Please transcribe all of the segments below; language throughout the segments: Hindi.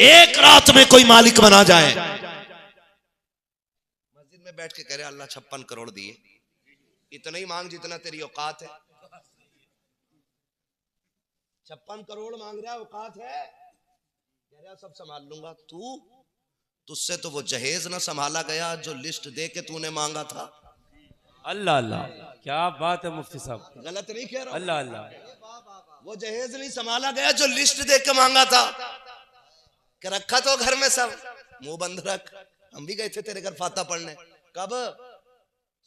एक रात में कोई मालिक बना जाए। मस्जिद में बैठ के कह रहे अल्लाह 56 करोड़ दिए, इतना ही मांग जितना तेरी औकात है। 56 करोड़ मांग रहा है, औकात है? कह रहा सब संभाल लूंगा। तुझसे तो वो जहेज ना संभाला गया जो लिस्ट दे के तूने मांगा था। अल्लाह अल्लाह, क्या बात है मुफ्ती साहब, गलत नहीं कह रहा? अल्लाह अल्लाह, वो जहेज नहीं संभाला गया जो लिस्ट दे के मांगा था। कि रखा तो घर में सब, मुंह बंद रख। हम भी गए थे तेरे घर फाता पढ़ने। कब?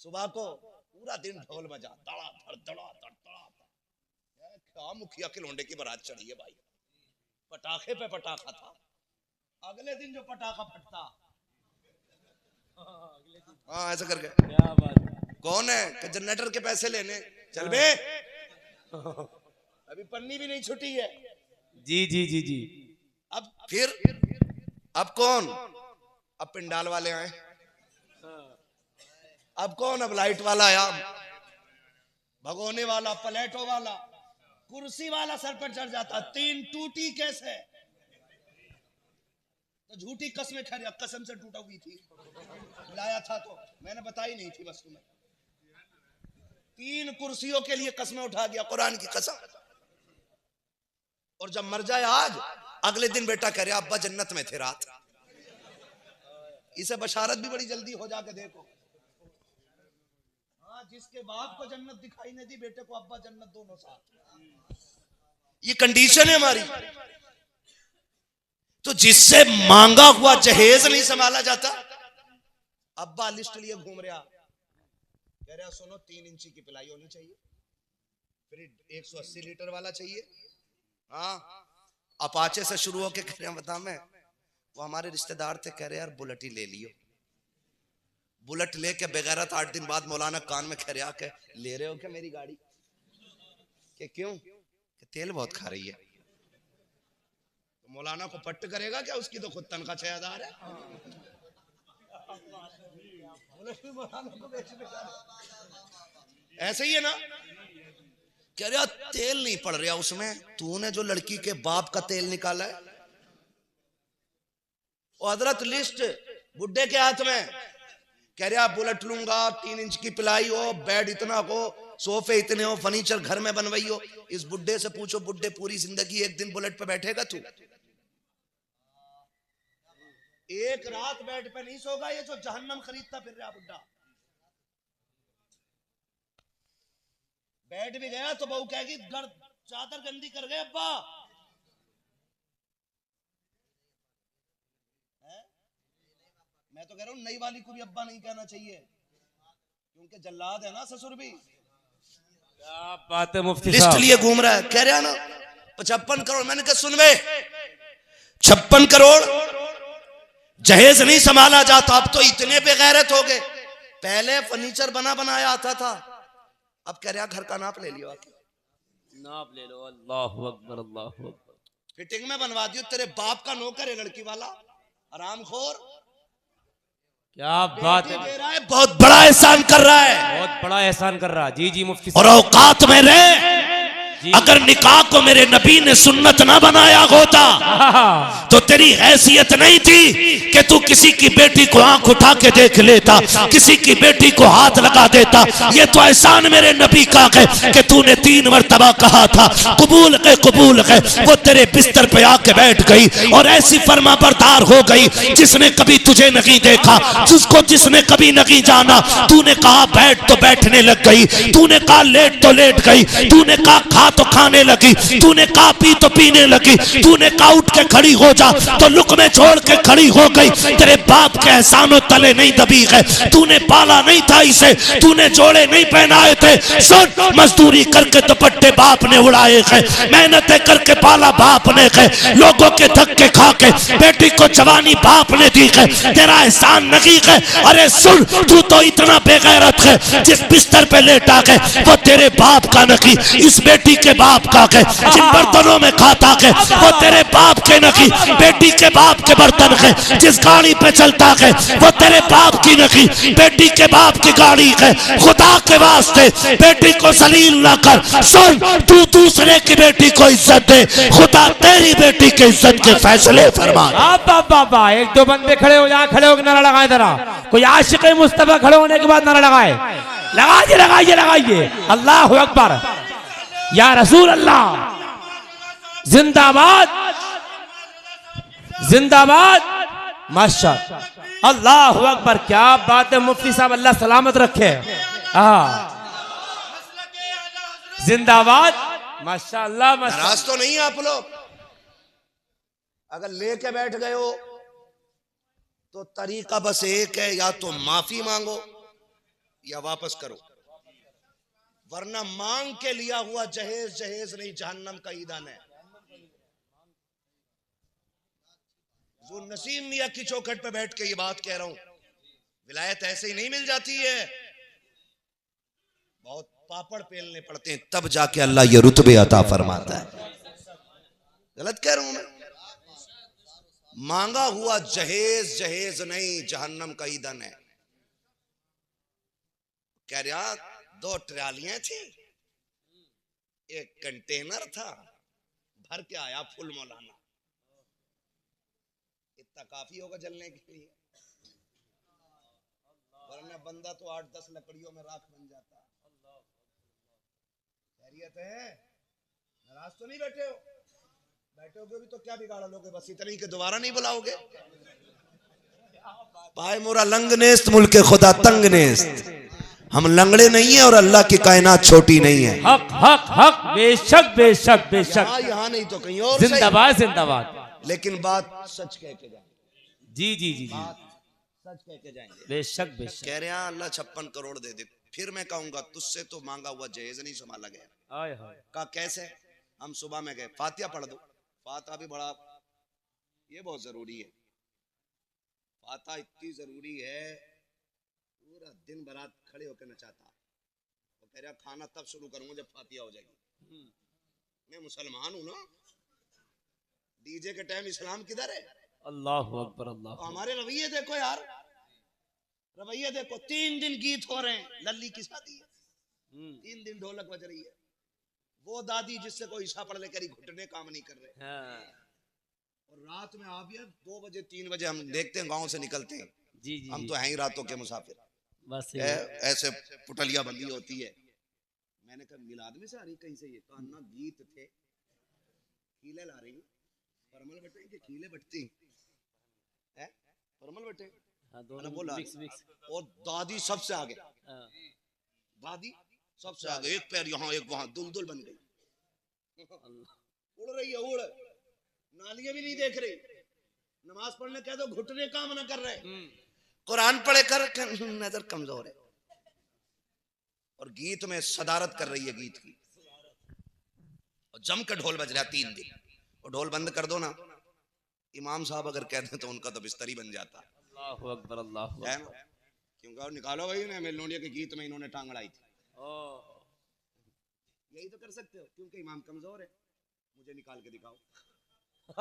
सुबह को। पूरा दिन ढोल बजा, दड़ा धड़ दड़ा धड़ दड़ा धड़। क्या मुखिया के लोंडे की बारात चढ़ी है भाई। पटाखे पे पटाखा था। अगले दिन जो पटाखा फटता, हाँ ऐसा करके, क्या बात है। कौन है कि जनरेटर के पैसे लेने चल बे। अभी पन्नी भी नहीं छुटी है। जी जी जी जी। अब फिर अब कौन? अब पिंडाल वाले आए। अब कौन? अब लाइट वाला आया, भगोने वाला, प्लेटो वाला, कुर्सी वाला सर पर चढ़ जाता। 3 टूटी कैसे? तो झूठी कसमें खा रहा, कसम से टूटा हुई थी, लाया था तो मैंने बताई नहीं थी बस तुम्हें। 3 कुर्सियों के लिए कसमें उठा गया, कुरान की कसम। और जब मर जाए आज, अगले दिन बेटा कह रहा अब्बा जन्नत में थे रात। इसे बशारत भी बड़ी जल्दी हो जाके देखो। हाँ, जिसके बाप को जन्नत दिखाई नहीं दी, बेटे को अब्बा जन्नत, दोनों साथ। ये कंडीशन है हमारी। तो जिससे मांगा हुआ जहेज नहीं संभाला जाता, अब्बा लिस्ट लिए घूम रहा, कह रहा सुनो 3 इंची की पिलाई होनी चाहिए, फिर 180 लीटर वाला चाहिए। हाँ, अपाचे से शुरू होके कह रहे हैं बता मैं, वो हमारे रिश्तेदार थे, कह रहे यार बुलेट ही ले लियो। बुलेट लेके बेगैरत 8 दिन बाद मौलाना कान में कह रहा के ले रहे हो क्या मेरी गाड़ी? कि क्यों? कि तेल बहुत खा रही है। तो मौलाना को पट्ट करेगा क्या? उसकी तो खुद तनख्वाह 6000 है। ऐसे ही है ना? कह रहा तेल नहीं पड़ रहा उसमें, तूने जो लड़की के बाप का तेल निकाला है। और हजरत लिस्ट बुड्ढे के हाथ में, कह रहा बुलेट लूंगा, 3 इंच की पिलाई हो, बेड इतना हो, सोफे इतने हो, फर्नीचर घर में बनवाई हो। इस बुड्ढे से पूछो, बुड्ढे पूरी जिंदगी एक दिन बुलेट पे बैठेगा तू? एक रात बेड पे नहीं सोगा ये जो जहन्नम खरीदता फिर रहा बुड्ढा। बैठ भी गया तो बहू कहेगी चादर गंदी कर गए अब्बा। मैं तो कह रहा हूं नई वाली को भी अब्बा नहीं कहना चाहिए, क्योंकि जल्लाद है ना ससुर भी। क्या बात है मुफ्ती लिस्ट साहब, लिए घूम रहा है, कह रहा ना 55 करोड़। मैंने कहा सुन बे, 56 करोड़ जहेज नहीं संभाला जाता। अब तो इतने बेगैरत हो गए। पहले फर्नीचर बना बनाया आता था, अब कह रहा घर का नाप ले लियो, नाप ले लो। अल्लाहु अकबर, अल्लाहु अकबर। फिटिंग में बनवा दियो। तेरे बाप का नौकर है लड़की वाला, हरामखोर। क्या बात है, दे रहा है, बहुत बड़ा एहसान कर रहा है, बहुत बड़ा एहसान कर रहा। जी जी मुफ्ती और साहब, औकात में रहे। अगर निकाह को मेरे नबी ने सुन्नत ना बनाया होता तो तेरी हैसियत नहीं थी कि तू किसी की बेटी को आंख उठा के देख लेता, किसी की बेटी को हाथ लगा देता। ये तो एहसान मेरे नबी का है कि तूने 3 मरतबा कहा था कबूल है कबूल है। वो तेरे बिस्तर पे आके बैठ गई और ऐसी फर्मा बरदार हो गई जिसने कभी तुझे नहीं देखा, जिसने कभी नहीं जाना। तूने कहा बैठ तो बैठने लग गई, तूने कहा लेट तो लेट गई, तूने कहा खा तो खाने लगी, तूने कहा पी तो पीने लगी, तूने कहा उठ के खड़ी हो जा तो लुकमे छोड़ के खड़ी हो गई। तेरे बाप के एहसानों तले नहीं दबी है, तूने पाला नहीं था इसे, तूने जोड़े नहीं पहनाए थे। सुन, मजदूरी करके दुपट्टे बाप ने उड़ाए हैं, मेहनतें करके पाला बाप ने है, लोगों के धक्के खा के बेटी को जवानी बाप ने दी है, तेरा एहसान नहीं है। अरे सुन, तू तो इतना बेगैरत है, जिस बिस्तर पे लेटा है वो तेरे बाप का नहीं, इस बेटी बेटी के बाप का के जिन बर्तनों में खाता के वो तेरे बाप के नकी, बेटी के बाप के बर्तन के जिस गाड़ी पे चलता के वो तेरे बाप की नकी, बेटी के बाप की गाड़ी के। खुदा के वास्ते बेटी को जलील ना कर। सुन, तू दूसरे की बेटी को इज्जत दे, खुदा तेरी बेटी की इज्जत के फैसले फरमा। बाबा एक दो बंदे खड़े हो, जहाँ खड़े हो नारा लगाए जरा। कोई आशिक मुस्तफा खड़े होने के बाद नारा लगाए, लगाइए लगाइए लगाइए। अल्लाह अकबर, या रसूल अल्लाह, जिंदाबाद जिंदाबाद। माशाअल्लाह, अल्लाह अकबर, क्या बात है मुफ्ती साहब, अल्लाह सलामत रखे। जिंदाबाद, माशाअल्लाह। नाराज तो नहीं आप लोग? अगर लेके बैठ गए हो तो तरीका बस एक है, या तो माफी मांगो या वापस करो, वरना मांग के लिया हुआ जहेज जहेज नहीं, जहन्नम का ईंधन है। जो नसीम मियां की चौखट पे बैठ के ये बात कह रहा हूं, विलायत ऐसे ही नहीं मिल जाती है, बहुत पापड़ पेलने पड़ते हैं, तब जाके अल्लाह ये रुतबे अता फरमाता है। गलत कह रहा हूं मैं? मांगा हुआ जहेज जहेज नहीं, जहन्नम का ईंधन है। कह रहा 2 ट्रालियां थी, एक कंटेनर था, भर के आया फुल मौलाना। इतना काफी होगा जलने के लिए, वरना बंदा तो 8-10 लकड़ियों में राख बन जाता। खैरियत है? नाराज तो नहीं बैठे हो? बैठोगे भी तो क्या बिगाड़ लोगे? बस इतने ही कि दोबारा नहीं बुलाओगे। पाए मोरा लंग नेस्त, मुल्के खुदा तंग नेस्त। हम लंगड़े नहीं है और अल्लाह की कायनात छोटी नहीं है। हक हक हक, बेशक बेशक बेशक। यहाँ नहीं तो कहीं और। जिंदाबाद जिंदाबाद। लेकिन बात सच कह के जाएंगे। जी जी जी, सच कह के जाएंगे। बेशक बेशक। कह रहे हैं अल्लाह 56 करोड़ दे दे, फिर मैं कहूंगा तुझसे तो मांगा हुआ जहेज नहीं संभाला गया। का कैसे? हम सुबह में गए, फातिहा पढ़ दो। फातिहा भी बड़ा, ये बहुत जरूरी है। फातिहा इतनी जरूरी है, पूरा दिन बरात खड़े होकर नचाता। वो कह रहा खाना तब शुरू करूंगा जब फातिहा हो जाएगी। मैं मुसलमान हूं ना, डीजे के टाइम इस्लाम किधर है? अल्लाह अकबर, अल्लाह। हमारे रवैये देखो यार, रवैये देखो। 3 दिन गीत हो रहे हैं, लल्ली की शादी है, 3 दिन ढोलक बज रही है। वो दादी जिससे कोई ईशा पढ़ ले करी, घुटने काम नहीं कर रहे। और रात में आप 2 बजे 3 बजे हम देखते हैं, गांव से निकलते हैं। जी जी, हम तो हैं ही रातों के मुसाफिर। बस ऐसे पुटलिया बंदी होती है। मैंने कहा मिलाद में से आ रही कहीं से? ये कान्ना गीत थे, खीले ला रही, परमल बटे के खीले बटती है, परमल बटे। दोनों बोला और दादी सबसे आगे, दादी सबसे आगे, एक पैर यहाँ एक वहां, दुलदुल बन गई। उड़ रही है, उड़, नालियां भी नहीं देख रही। नमाज पढ़ने कह दो, घुटने काम ना कर रहे। कुरान पढ़े कर नजर कमजोर है। और गीत में सदारत कर रही है गीत की, और जम कर ढोल बज रहा 3 दिन। और ढोल बंद कर दो ना, इमाम साहब अगर कहते तो उनका तो बिस्तरी बन जाता। अल्लाह अकबर, अल्लाह है ना? क्योंकि निकालो भाई ने मेलोडिया के गीत में इन्होंने टांग अड़ाई थी। यही तो कर सकते हो, क्योंकि इमाम कमजोर है। मुझे निकाल के दिखाओ।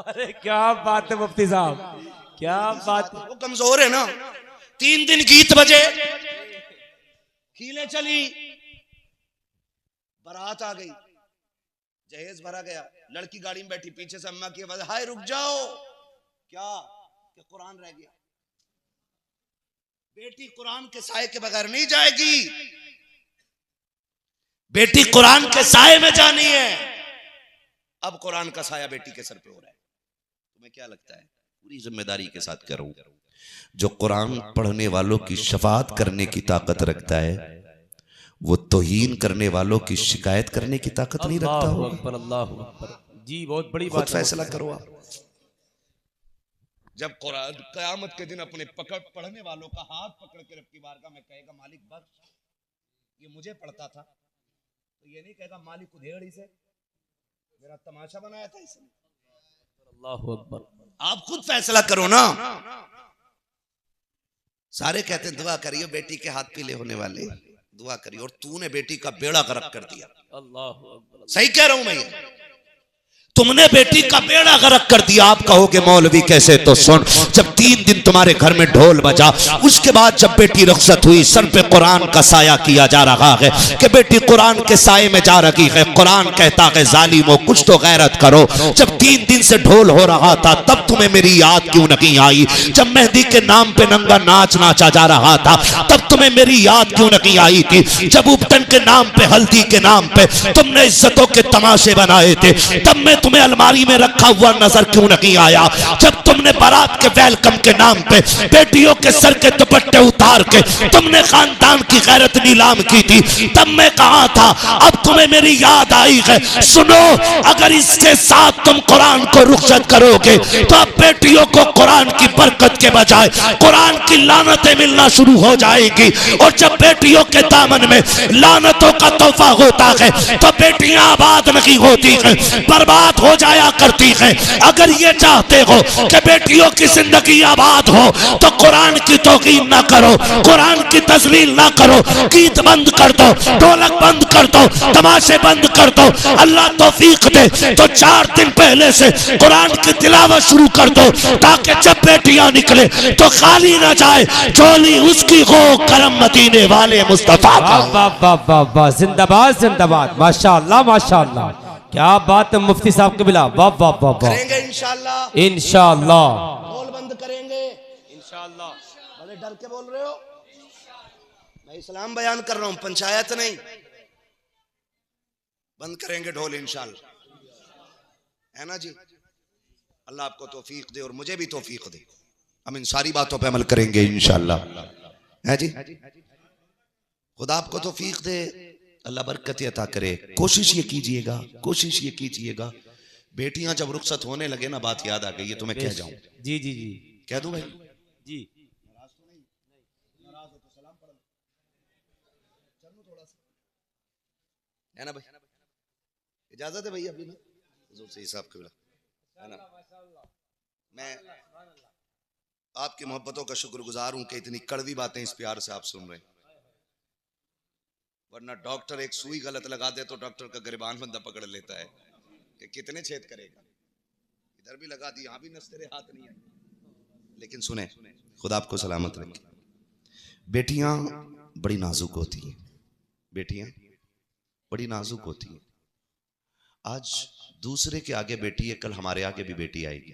अरे क्या बात है मुफ्ती साहब, क्या बात है। वो कमजोर है ना। 3 दिन गीत बजे, खीले चली, बारात आ गई, जहेज भरा गया, लड़की गाड़ी में बैठी, पीछे से अम्मा की आवाज, हाय रुक जाओ। क्या? कि कुरान रह गया। बेटी कुरान के साए के बगैर नहीं जाएगी, बेटी कुरान के साए में जानी है। अब कुरान का साया बेटी के सर पे हो रहा है। तुम्हें क्या लगता है? पूरी जिम्मेदारी के साथ करूं, जो कुरान पढ़ने वालों की शफाअत करने की ताकत रखता है, वो तौहीन करने वालों की शिकायत करने की ताकत नहीं रखता होगा। अल्लाह अकबर। जी बहुत बड़ी बात। खुद फैसला करो आप। जब कुरान क़यामत के दिन अपने पढ़ने वालों का हाथ पकड़ के रब की बारगाह में कहेगा, मालिक बख्श, ये मुझे पढ़ता था, तो ये नहीं कहेगा मालिक उधेड़ इसे, मेरा तमाशा बनाया था इसने। अल्लाह अकबर। आप खुद फैसला करो ना। सारे कहते हैं दुआ करिए बेटी के हाथ पीले होने वाले, दुआ करी, और तूने बेटी का बेड़ा गर्क कर दिया। अल्लाह अकबर। सही कह रहा हूं मैं, ये तुमने बेटी का बेड़ा गर्क कर दिया। आप कहोगे मौलवी कैसे, तो सुन, जब 3 दिन तुम्हारे घर में ढोल बजा, उसके बाद जब बेटी रुखसत हुई, सर पे कुरान का साया किया जा रहा है कि बेटी कुरान के साये में जा रही है। कुरान कहता है जालिमो कुछ तो गैरत करो। जब 3 दिन से ढोल हो रहा था, तब तुम्हें मेरी याद क्यों नहीं आई? जब मेहंदी के नाम पे नंगा नाच नाचा जा रहा था, तब तुम्हें मेरी याद क्यों नहीं आई थी? जब उपटन के नाम पे, हल्दी के नाम पे तुमने इज्जतों के तमाशे बनाए थे, तब मैं तुम्हें अलमारी में रखा हुआ नजर क्यों नहीं आया? जब तुमने बारात के वेलकम के नाम पे बेटियों के सर के दुपट्टे उतार के तुमने खानदान की गैरत नीलाम की थी, तब मैं कहा था अब तुम्हें मेरी याद आई है। सुनो, अगर इसके साथ तुम कुरान को रुखसत करोगे तो अब बेटियों को कुरान की बरकत के बजाय कुरान की लानतें मिलना शुरू हो जाएगी। और जब बेटियों के दामन में लानतों का तोहफा होता है तो बेटियां आबाद नहीं होती हैं, बर्बाद हो जाया करती हैं। अगर ये चाहते हो कि बेटियों की जिंदगी आबाद हो तो कुरान की तौकीर ना करो, कुरान की तजलील ना करो, गीत बंद कर दो, ढोलक बंद कर दो, तमाशे बंद कर दो। अल्लाह तौफीक दे तो 4 दिन पहले से कुरान की तिलावत शुरू कर दो, ताकि जब बेटियां निकले तो खाली ना जाए झोली उसकी हो, करम मदीने वाले मुस्तफा का। वाह वाह वाह वाह, जिंदाबाद जिंदाबाद, माशाअल्लाह माशाअल्लाह, क्या बात है मुफ्ती साहब के बिला। वाह वाह वाह वाह, करेंगे इंशाअल्लाह, इंशाअल्लाह। ढोल बंद करेंगे इंशाअल्लाह। बड़े डर के बोल रहे हो? मैं इस्लाम बयान कर रहा हूं, पंचायत नहीं। बंद करेंगे ढोल इंशाअल्लाह, है ना जी? अल्लाह आपको तौफीक दे और मुझे भी तौफीक दे, हम इन सारी बातों पे अमल करेंगे इंशाअल्लाह, है जी? खुदा आपको तौफीक दे, अल्लाह बरकत अता करे। कोशिश ये कीजिएगा, कोशिश ये कीजिएगा, बेटियां जब रुखसत होने लगे ना, बात याद आ गई, ये तुम्हें कह जाऊं। जी जी जी, कह दूं भाई? जी है ना भाई? इजाजत है भाई अभी ना? हुजूर से हिसाब कबीला, है ना? मैं आपकी मोहब्बतों का शुक्रगुजार हूं कि इतनी कड़वी बातें इस प्यार से आप सुन रहे हैं। वरना डॉक्टर एक सुई गलत लगा दे तो डॉक्टर का गिरबान बंदा पकड़ लेता है कि कितने छेद करेगा, इधर भी लगा दी, यहां भी नस तेरे हाथ नहीं है। लेकिन सुने, खुदा आपको सलामत रखे। बेटियां बड़ी नाजुक होती हैं, बेटियां बड़ी नाजुक होती हैं। आज दूसरे के आगे बेटी है, कल हमारे आगे भी बेटी आएगी।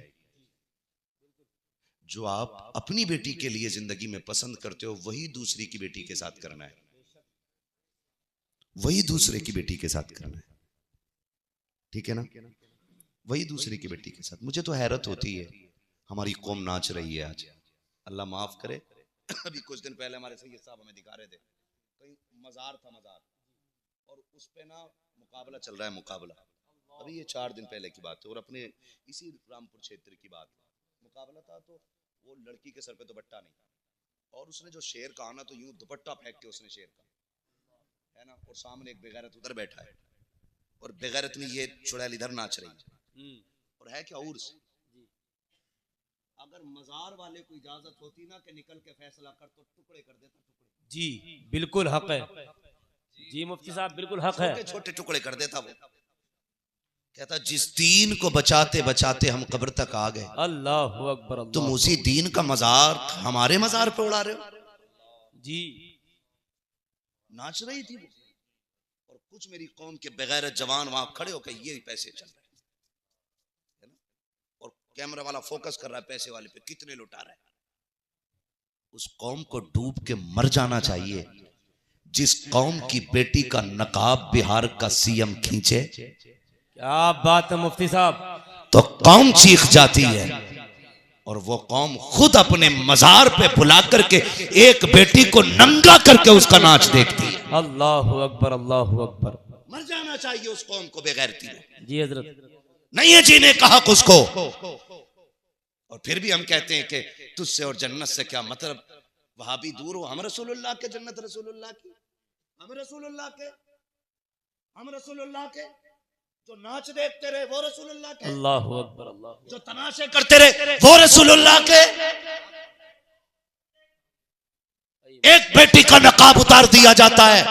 जो आप अपनी बेटी के लिए जिंदगी में पसंद करते हो, वही दूसरी की बेटी के साथ करना है, वही दूसरे की बेटी के साथ करना है, ठीक है ना? वही दूसरे की बेटी के साथ। मुझे तो हैरत होती है, हमारी कौम नाच रही है आज, अल्लाह माफ करे। अभी कुछ दिन पहले हमारे सैयद साहब हमें दिखा रहे थे, कहीं मजार था, मजार, और उस पे ना मुकाबला चल रहा है, मुकाबला। अभी ये 4 दिन पहले की बात है, और अपने इसी रामपुर क्षेत्र की बात है। मुकाबला था तो वो लड़की के सर पे दुपट्टा नहीं था, और उसने जो शेर कहा ना, तो यूं दुपट्टा फेंक के उसने शेर कहा, है ना? और सामने एक बेगैरत उधर बैठा है, और बेगैरत में ये चुड़ैल इधर नाच रही है, और है क्या उर्स। अगर मजार वाले को इजाजत होती ना कि निकल के फैसला कर, तो टुकड़े कर देता, टुकड़े। जी बिल्कुल हक है, जी मुफ्ती साहब बिल्कुल हक है, छोटे छोटे टुकड़े कर देता। वो कहता जिस दीन को बचाते बचाते हम कब्र तक आ गए, अल्लाहु अकबर। तुम उसी दीन का मजार हमारे मजार पे उड़ा रहे हो। जी नाच रही थी वो, और कुछ मेरी कौम के बगैर जवान वहां खड़े होकर ये पैसे चल रहे है ना, और कैमरा वाला फोकस कर रहा है पैसे वाले पे, कितने लुटा रहा है। उस कौम को डूब के मर जाना चाहिए जिस कौम की बेटी का नकाब बिहार का सीएम खींचे। क्या बात है मुफ्ती साहब, तो कौम चीख जाती है, और वो कौम खुद अपने मजार पे बुला करके एक बेटी को नंगा करके उसका नाच देखती है। अल्लाहु अकबर, अल्लाहु अकबर। मर जाना चाहिए उस कौम को बेगैरती में। जी हजरत, नहीं है जीने का हक उसको। और फिर भी हम कहते हैं कि तुझसे और जन्नत से क्या मतलब, वहां भी दूर हो, हम रसूलुल्लाह के, जन्नत रसूलुल्लाह की, हम रसूलुल्लाह के, हम रसूलुल्लाह के। जो नाच देखते रहे वो रसूलुल्लाह के, अल्लाहु अकबर, अल्लाह। जो तमाशे करते रहे वो रसूलुल्लाह के। एक बेटी का नकाब उतार दिया जाता है,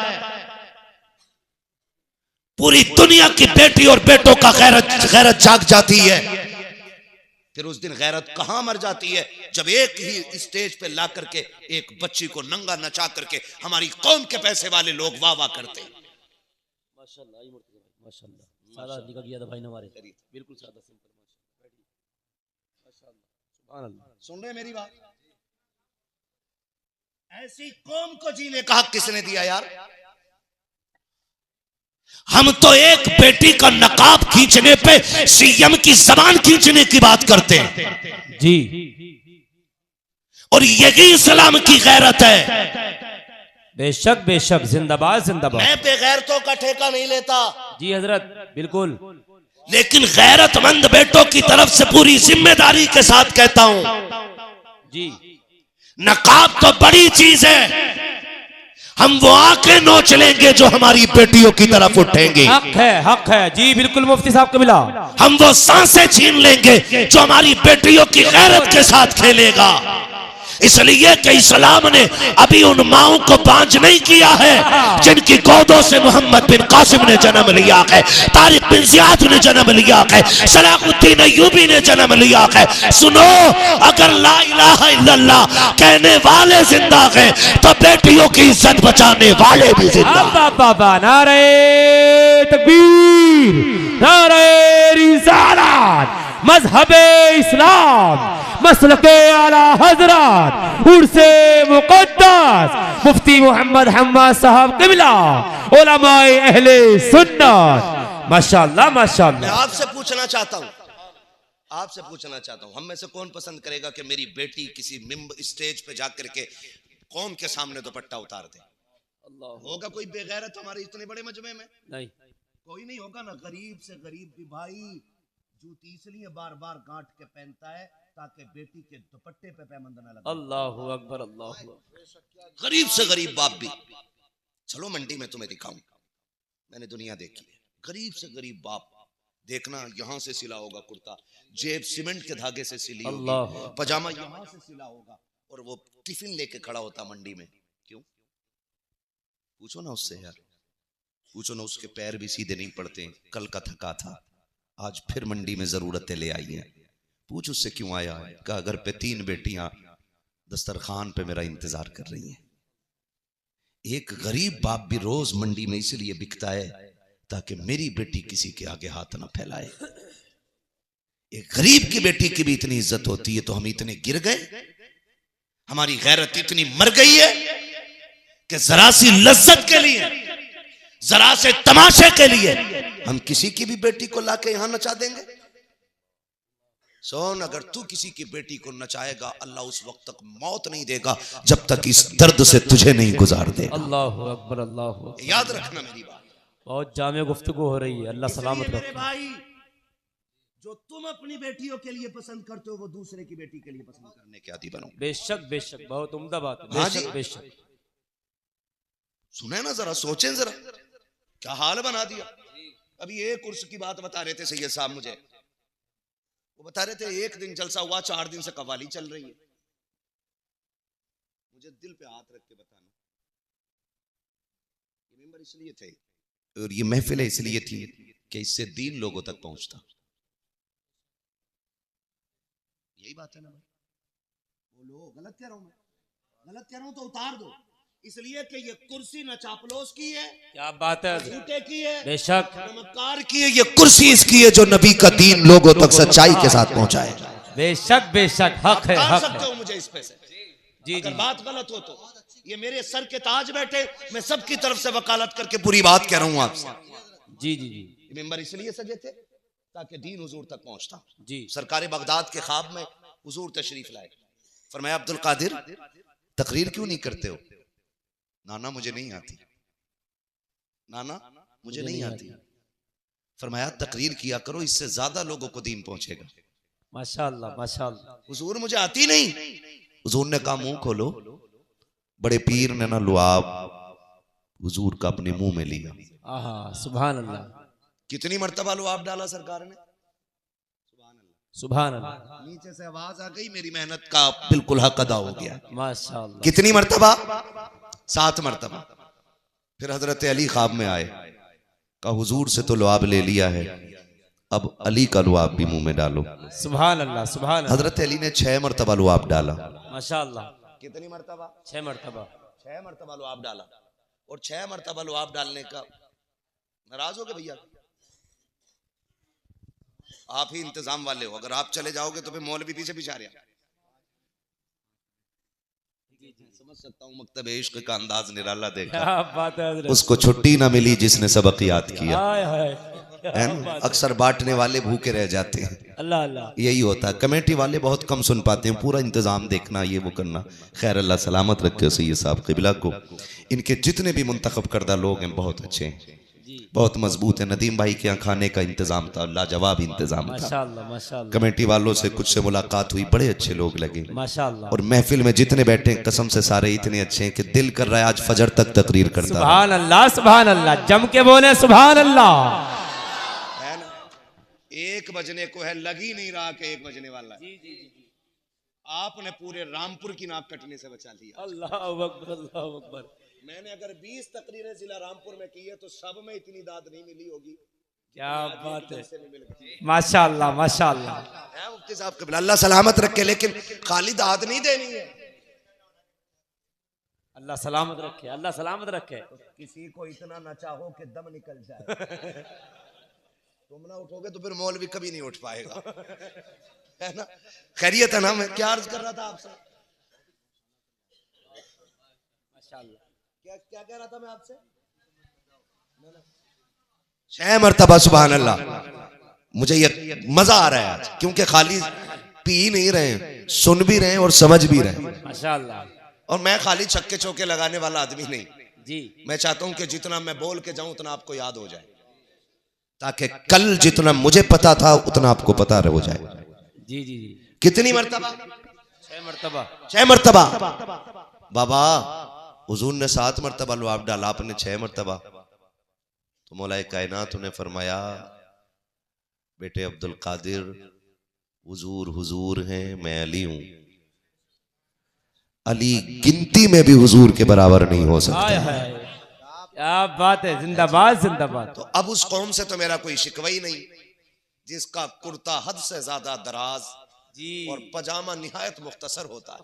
पूरी दुनिया की बेटी और बेटों का गैरत जाग जाती है। फिर उस दिन गैरत कहां मर जाती है, जब एक ही स्टेज पे ला करके एक बच्ची को नंगा नचा करके हमारी कौम के पैसे वाले लोग वाह वाह करते हैं। माशाल्लाह माशाल्लाह, सादा निकाह किया था भाई ने हमारे, बिल्कुल सादा सिंपल माशाल्लाह। सुभान अल्लाह, सुन रहे मेरी बात? ऐसी कौम को जीने का हक किसने दिया यार? हम तो एक बेटी का नकाब खींचने पे सीएम की जबान खींचने की बात करते हैं जी, और यही इस्लाम की गैरत है। बेशक बेशक, जिंदाबाद जिंदाबाद। मैं बेगैरतों का ठेका नहीं लेता जी हजरत, बिल्कुल। लेकिन गैरतमंद बेटों की तरफ से पूरी जिम्मेदारी के साथ कहता हूं, जी नकाब तो बड़ी चीज है, हम वो आंखें नोच लेंगे जो हमारी बेटियों की तरफ उठेंगी। हक है जी, बिल्कुल मुफ्ती साहब को मिला। हम वो सांसें छीन लेंगे जो हमारी बेटियों की गैरत के साथ खेलेगा। इसलिए कि इस्लाम ने अभी उन माओं को बांझ नहीं किया है जिनकी गोदों से मोहम्मद बिन कासिम ने जन्म लिया है, तारिक बिन जियाद ने जन्म लिया है, सलाहुद्दीन अय्यूबी ने जन्म लिया है। सुनो, अगर ला इलाहा इल्लल्लाह कहने वाले जिंदा हैं तो बेटियों की इज्जत बचाने वाले भी जिंदा। बाबा नारे तकबीर, नारे रिसालत, मजहबे इस्लाम, मसलके आला हजरत, उर्से मुकद्दस मुफ्ती मोहम्मद हम्माद साहब किबला, उलमाए अहले सुन्नत। माशाअल्लाह माशाअल्लाह। मैं आपसे पूछना चाहता हूं, हम में से कौन पसंद करेगा कि मेरी बेटी किसी स्टेज पे जाकर के कौम के सामने दुपट्टा उतार दे? होगा कोई बेगैरत हमारे इतने बड़े मजमे में? नहीं, कोई नहीं होगा ना। गरीब से गरीब भी भाई जूती इसलिए बार बार गांठ के पहनता है ताकि बेटी के दुपट्टे पे पैबंद ना लगे। अल्लाहु अकबर, अल्लाहु अकबर। गरीब से गरीब बाप भी, चलो मंडी में तुम्हें दिखाऊं, मैंने दुनिया देखी है। गरीब से गरीब बाप, देखना यहां से सिला होगा कुर्ता, जेब सीमेंट के धागे से सिली होगी, पजामा यहां से सिला होगा, और वो टिफिन लेके खड़ा होता मंडी में। क्यों? पूछो ना उससे यार, पूछो ना, उसके पैर भी सीधे नहीं पड़ते, कल का थका था, आज फिर मंडी में जरूरतें ले आई हैं। पूछ उससे क्यों आया है? कहा घर पे 3 बेटियां दस्तरखान पे मेरा इंतजार कर रही हैं। एक गरीब बाप भी रोज मंडी में इसलिए बिकता है ताकि मेरी बेटी किसी के आगे हाथ ना फैलाए। एक गरीब की बेटी की भी इतनी इज्जत होती है तो हम इतने गिर गए, हमारी गैरत इतनी मर गई है कि जरा सी लज्जत के लिए, जरा से तमाशे के लिए हम किसी की भी बेटी को लाके यहां नचा देंगे। सोन, अगर तू किसी की बेटी को नचाएगा, अल्लाह उस वक्त तक मौत नहीं देगा जब तक इस दर्द से तुझे नहीं गुजार दे। अल्लाहु अकबर, अल्लाहु अकबर। याद रखना मेरी बात, बहुत जामे गुफ्तगू हो रही है, अल्लाह सलामत मेरे रखे। भाई, जो तुम अपनी बेटियों के लिए पसंद करते हो वो दूसरे की बेटी के लिए पसंद करने के आदी बनो। बेशक बेशक, बहुत उम्दा बात है। हाँ बेशक जी। बेशक। सुने ना, जरा सोचें, जरा क्या हाल बना दिया। अभी एक उर्स की बात बता रहे थे सैयद साहब मुझे, वो बता रहे थे एक दिन जलसा हुआ, 4 दिन से कव्वाली चल रही है। मुझे दिल पे हाथ रख के बताना, ये मेंबर इसलिए थे और ये महफिल इसलिए थी कि इससे दीन लोगों तक पहुंचता। यही बात है ना भाई? बोलो, गलत कह रहा हूं मैं? गलत कह रहा हूं तो उतार दो, इसलिए कि ये कुर्सी न चापलोस की है, क्या बात है, झूठे की है, बेशक नमकार की है। ये कुर्सी इसकी है जो नबी का दीन लोगों तक सच्चाई के साथ पहुंचाए। बेशक बेशक, हक है, उतार हक सकते है। हो मुझे इस पे से? जी अगर जी, बात गलत हो तो ये मेरे सर के ताज बैठे, मैं सबकी तरफ से वकालत करके पूरी बात कह रहा हूं आपसे। जी जी जी ये मेंबर इसलिए सजे थे ताकि दीन हुजूर तक पहुंचता। जी। सरकार बगदाद के ख्वाब में हुजूर तशरीफ लाए, फरमाया अब्दुल कादिर तकरीर क्यों नहीं करते हो? नाना मुझे नहीं आती, नाना मुझे नहीं आती। फरमाया तकरीर किया करो, इससे ज्यादा लोगों को दीन पहुंचेगा। माशाअल्लाह माशाअल्लाह। हुजूर मुझे आती नहीं। हुजूर ने कहा मुंह खोलो। बड़े पीर ने ना लुआब हुजूर का अपने मुंह में लिया। आहा, सुभान अल्लाह, कितनी मर्तबा लुआब डाला सरकार ने? सुभान अल्लाह, नीचे से आवाज आ गई, मेरी मेहनत का बिल्कुल हक अदा हो गया। माशाअल्लाह। कितनी मर्तबा? 7 मर्तबा। फिर हजरत अली ख्वाब में आए, कहा हुजूर से तो लुआब ले लिया है, अब अली का लुआब भी मुंह में डालो। सुभान अल्लाह, सुभान अल्लाह। हजरत अली ने 6 मर्तबा लुआब डाला। माशाअल्लाह। कितनी मर्तबा? 6 मरतबा। 6 मर्तबा लुआब डाला। और 6 मर्तबा लुआब डालने का नाराज हो गए भैया? आप ही इंतजाम वाले हो, अगर आप चले जाओगे तो फिर मौलवी पीछे पीछे आ रहा। समझ सकता हूँ, मकतब इश्क का अंदाज निराला देखा। क्या बात है हजरत। उसको छुट्टी ना मिली जिसने सबक याद किया, हाय हाय, है ना? अक्सर बांटने वाले भूखे रह जाते हैं, अल्लाह अल्लाह। यही होता है। कमेटी वाले बहुत कम सुन पाते हैं, पूरा इंतजाम देखना, ये वो करना। खैर अल्लाह सलामत रखे सैयद साहब क़िबला को। इनके जितने भी मुंतखब करदा लोग हैं बहुत अच्छे हैं, बहुत मजबूत है। नदीम भाई के यहाँ खाने का इंतजाम था, लाजवाब इंतजाम था। माशाअल्लाह, माशाअल्लाह, कमेटी वालों से कुछ से मुलाकात हुई, बड़े अच्छे लोग लगे। माशाअल्लाह। और महफिल में जितने बैठे हैं कसम से सारे इतने अच्छे हैं कि दिल कर रहा है आज फजर तक तकरीर करता रहे। सुभान अल्लाह, सुभान अल्लाह। जम के बोले सुभान अल्लाह। है ना? 1 बजने को है, लग ही नहीं रहा कि 1 बजने वाला है। आपने पूरे रामपुर की नाक कटने से बचा लिया। अल्लाह अकबर, अल्लाह अकबर। मैंने अगर 20 तकरीरें जिला रामपुर में की है तो सब में इतनी दाद नहीं मिली होगी। क्या बात है, माशाअल्लाह, माशाअल्लाह। है मुफ्ती साहब क़िबला, अल्लाह सलामत रखे, लेकिन खाली दाद नहीं देनी है। अल्लाह सलामत रखे, अल्लाह सलामत रखे। किसी को इतना न चाहो कि दम निकल जाए। तुम ना उठोगे तो फिर मौलवी कभी नहीं उठ पाएगा, है ना? खैरियत है ना? मैं क्या अर्ज कर रहा था आपसे? माशाअल्लाह। क्या कह रहा था मैं आपसे? 6 मर्तबा सुभान अल्लाह। मुझे ये मजा आ रहा है आज, क्योंकि खाली पी नहीं रहे हैं, सुन भी रहे हैं और समझ भी रहे हैं। माशाअल्लाह। और मैं खाली छक्के चौके लगाने वाला आदमी नहीं जी। मैं चाहता हूं कि जितना मैं बोल के जाऊं उतना आपको याद हो जाए, ताकि कल जितना मुझे पता था उतना आपको पता हो जाए। जी जी जी। कितनी मर्तबा? 6 मरतबा। 6 मर्तबा। बाबा हुजूर ने 7 मर्तबा लुआब डाला, आपने 6 मर्तबा। तो मौलाए कायनात ने फरमाया, बेटे अब्दुल कादिर, हुजूर हुजूर हैं, मैं अली हूं। अली गिनती में भी हुजूर के बराबर नहीं हो सकता। हाय हाय, क्या बात है, जिंदाबाद जिंदाबाद। तो अब उस कौम से तो मेरा कोई शिकवा ही नहीं, जिसका कुर्ता हद से ज्यादा दराज जी और पजामा निहायत मुख्तसर होता है।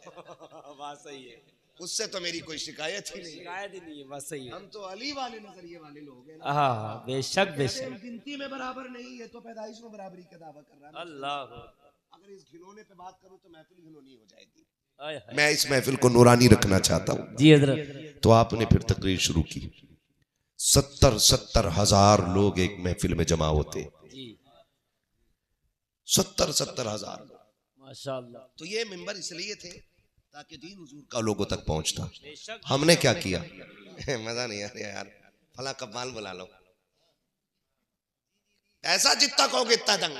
बात सही है, उससे तो मेरी कोई शिकायत ही नहीं। शिकायत ही नहीं है, बात सही है। हम तो अली वाले नजरिए वाले लोग हैं ना। हाँ, बेशक बेशक। गिनती में बराबर नहीं है तो पैदाइश में बराबरी का दावा कर रहा है। अल्लाह, अगर इस खिलौने पे बात करूं तो महफिल खिलौनी हो जाएगी। हाय हाय। मैं इस महफिल को नूरानी रखना चाहता हूं। जी हजरत। तो आपने फिर तकरीर शुरू की। 70 हजार लोग एक महफिल में जमा होते, जी 70 हजार। माशाअल्लाह। तो ये मिंबर इसलिए थे ताकि दीन हुजूर का लोगों तक पहुंचता। हमने क्या किया? मजा नहीं आ रहा यार, फला कब्बाल बुला लो, ऐसा जितना कहोगे इतना दंग।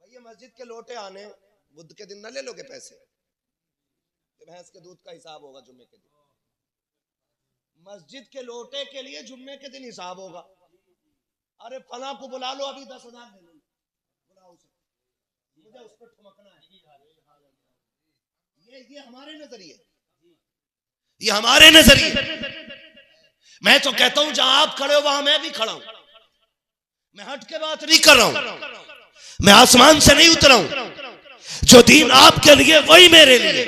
भैया मस्जिद के लोटे आने बुध के दिन ना ले लोगे पैसे, भैंस के दूध का हिसाब होगा जुम्मे के दिन। मस्जिद के लोटे के लिए जुम्मे के दिन हिसाब होगा। अरे फला को बुला लो, अभी 10,000 दे लो, बुलाओ उसे, मुझे उस पर ठुमकना है। ये हमारे नजरिए, ये हमारे नजरिए। मैं तो कहता हूं जहां आप खड़े हो वहां मैं भी खड़ा हूं। मैं हट के बात नहीं कर रहा हूं, मैं आसमान से नहीं उतरा हूं। जो दीन आपके लिए वही मेरे लिए,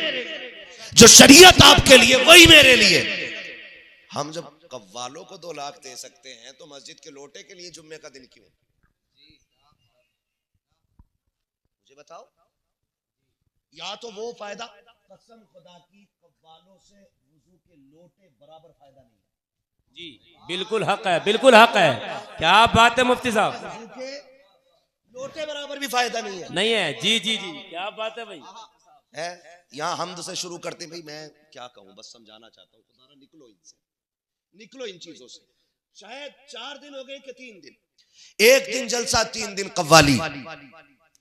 जो शरीयत आपके लिए वही मेरे लिए। हम जब कव्वालों को 2 लाख दे सकते हैं तो मस्जिद के लोटे के लिए जुम्मे का दिन क्यों? मुझे बताओ। या तो वो फायदा, कसम खुदा की कव्वालों से वुजू के लोटे बराबर फायदा नहीं है। जी बिल्कुल हक है, बिल्कुल हक है। क्या बात है मुफ्ती साहब, वुजू के लोटे बराबर भी फायदा नहीं है। नहीं है। जी जी जी, क्या बात है भाई। है यहाँ हमद से शुरू करते हैं। भाई मैं क्या कहूँ, बस समझाना चाहता हूँ। खुदा निकलो इनसे, निकलो इन चीजों से। शायद 4 दिन हो गए कि 3 दिन, 1 दिन जलसा, 3 दिन कव्वाली।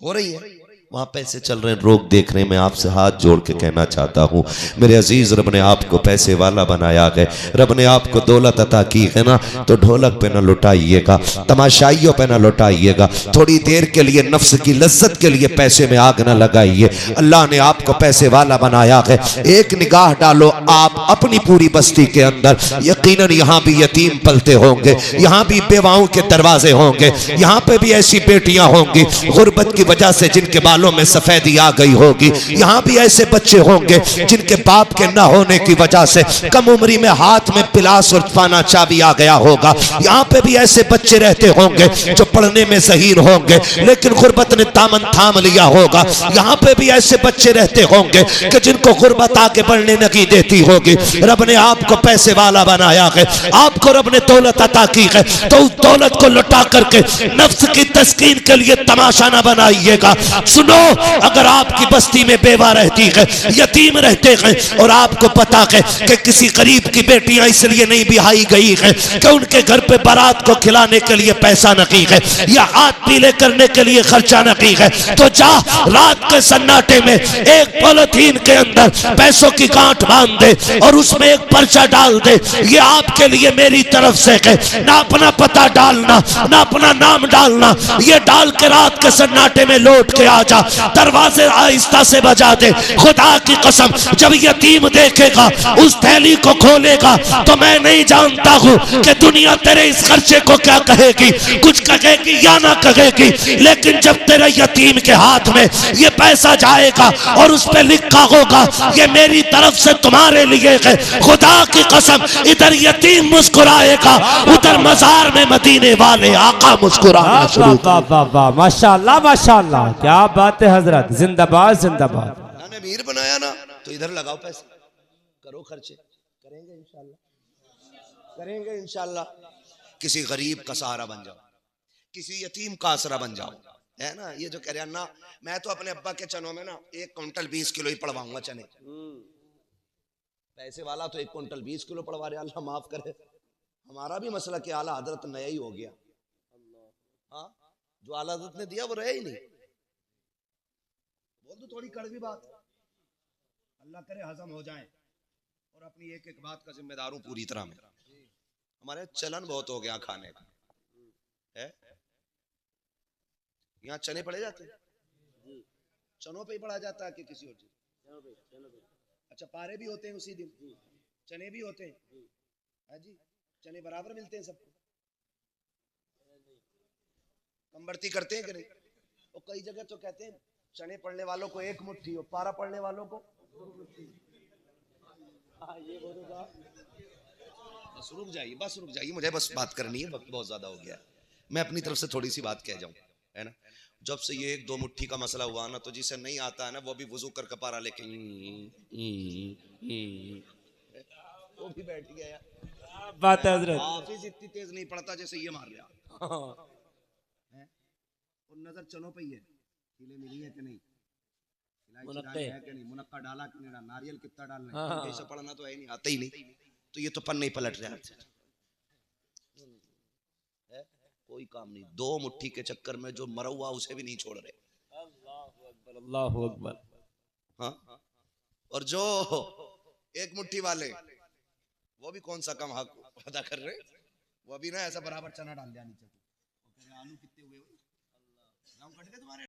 हो रही है, वहां पैसे चल रहे हैं, लोग देख रहे हैं। मैं आपसे हाथ जोड़ के कहना चाहता हूं मेरे अजीज, रब ने आपको पैसे वाला बनाया है, रब ने आपको दौलत अता की है ना, तो ढोलक पे ना लुटाइएगा, तमाशाइयों पे ना लुटाइएगा, थोड़ी देर के लिए नफ्स की लज्जत के लिए पैसे में आग ना लगाइए। अल्लाह ने आपको पैसे वाला बनाया है। एक निगाह डालो आप अपनी पूरी बस्ती के अंदर, यकीनन यहाँ भी यतीम पलते होंगे, यहाँ भी बेवाओं के दरवाजे होंगे, यहाँ पे भी ऐसी बेटियां होंगी गुर्बत की वजह से जिनके बालों में सफेदी आ गई होगी, यहाँ भी ऐसे बच्चे होंगे जिनके बाप के न होने की वजह से कम उम्री में हाथ में पिलास और पाना चाबी आ गया होगा, यहाँ पे भी ऐसे बच्चे रहते होंगे जो पढ़ने में ज़हीर होंगे लेकिन गुर्बत ने दामन थाम लिया होगा, यहाँ पे भी ऐसे बच्चे रहते होंगे कि जिनको गुर्बत आगे बढ़ने नहीं देती होगी। रब ने आपको पैसे वाला बनाया है, आपको रब ने दौलत अता की है, तो उस दौलत को लुटा करके नफ्स की तस्कीन के लिए तमाशा ना बनाइएगा। सुनो, अगर आपकी बस्ती में बेवा रहती है, यतीम रहते हैं और आपको पता है कि किसी गरीब की बेटियां इसलिए नहीं बिहाई गई है कि उनके घर पे बारात को खिलाने के लिए पैसा नहीं है या हाथ पीले करने के लिए खर्चा नहीं है, तो जा रात के सन्नाटे में एक पॉलिथीन के अंदर पैसों की गांठ बांध दे और उसमें एक पर्चा डाल दे, ये आपके लिए मेरी तरफ से है, ना अपना पता डालना ना अपना नाम डालना, ये डाल के रात के सन्नाटे में लौट के आ जा, दरवाजे आहिस्ता से बजा दे। खुदा की कसम, जब यतीम देखेगा उस थैली को खोलेगा तो मैं नहीं जानता हूं कि दुनिया तेरे इस खर्चे को क्या कहेगी, कुछ कहेगी या ना कहेगी, लेकिन जब तेरे यतीम के हाथ में ये पैसा जाएगा और उस पर लिखा होगा ये मेरी तरफ से तुम्हारे लिए है, खुदा की कसम इधर यतीम मुस्कुराएगा, उधर मजार में मदीने वाले आका मुस्कुराना शुरू कर। माशाअल्लाह माशाअल्लाह, क्या बात है हजरत, जिंदाबाद जिंदाबाद। अल्लाह ने अमीर बनाया ना, तो इधर लगाओ पैसे, करो खर्चे, करेंगे इंशाल्लाह, करेंगे इंशाल्लाह। किसी गरीब का सहारा बन जाओ, किसी यतीम का आसरा बन जाओ, है ना। ये जो कह रहे हैं ना, मैं तो अपने अब्बा के चनों में ना 1 कुंटल 20 किलो ही पड़वाऊंगा चने, पैसे वाला तो 1 कुंटल 20 किलो पड़वा रहे, अल्लाह माफ करे। हमारा भी मसला कि आला हजरत नया ही हो गया, हाँ, जो आला हजरत ने दिया वो रहे ही नहीं। बोल दो थोड़ी कड़वी बात, अल्लाह करे हजम हो जाए और अपनी एक एक बात का जिम्मेदार हूं पूरी तरह में। हमारे चलन बहुत हो गया खाने का, है यहाँ चने पड़े जाते हैं, चनों पे ही पड़ा जाता है कि किसी और चीज। अच्छा, पारे भी होते हैं उसी दिन, चने भी होते हैं, है जी, चने बराबर मिलते हैं सबको, कम बढ़ती करते हैं कि नहीं। और कई जगह तो कहते हैं चने पड़ने वालों को 1 मुट्ठी और पारा पड़ने वालों को 2 मुट्ठी। ये बोलूंगा, बस रुक जाइए, मुझे बस बात करनी है, वक्त बहुत ज्यादा हो गया है। मैं अपनी तरफ से थोड़ी सी बात कह जाऊं, है ना। जब से ये 1-2 मुट्ठी का मसला हुआ ना, तो जिसे नहीं आता है ना वो भी वुजू कर कपारा लेके वो भी बैठ गया यार। बात है हजरत, हाफिज इतनी तेज नहीं पड़ता जैसे ये मार रहा है। और नजर चनों पे ही है, खिले मिली है कि नहीं, मुनक्के है कि नहीं, मुनक्का डाला कि नहीं, नारियल कितना डालना है, ऐसा पढ़ना तो है नहीं, आता ही नहीं, तो ये तो पन्ने पलट रहा है। कोई काम नहीं, 2 मुट्ठी के चक्कर में जो मरा हुआ उसे भी नहीं छोड़ रहे। अल्लाहु अकबर। हाँ, और जो 1 मुट्ठी वाले वो भी कौन सा कम हक अदा कर रहे, वो भी ना ऐसा बराबर चना डाल दिया नीचे, आलू कितने हुए, कट गए तुम्हारे।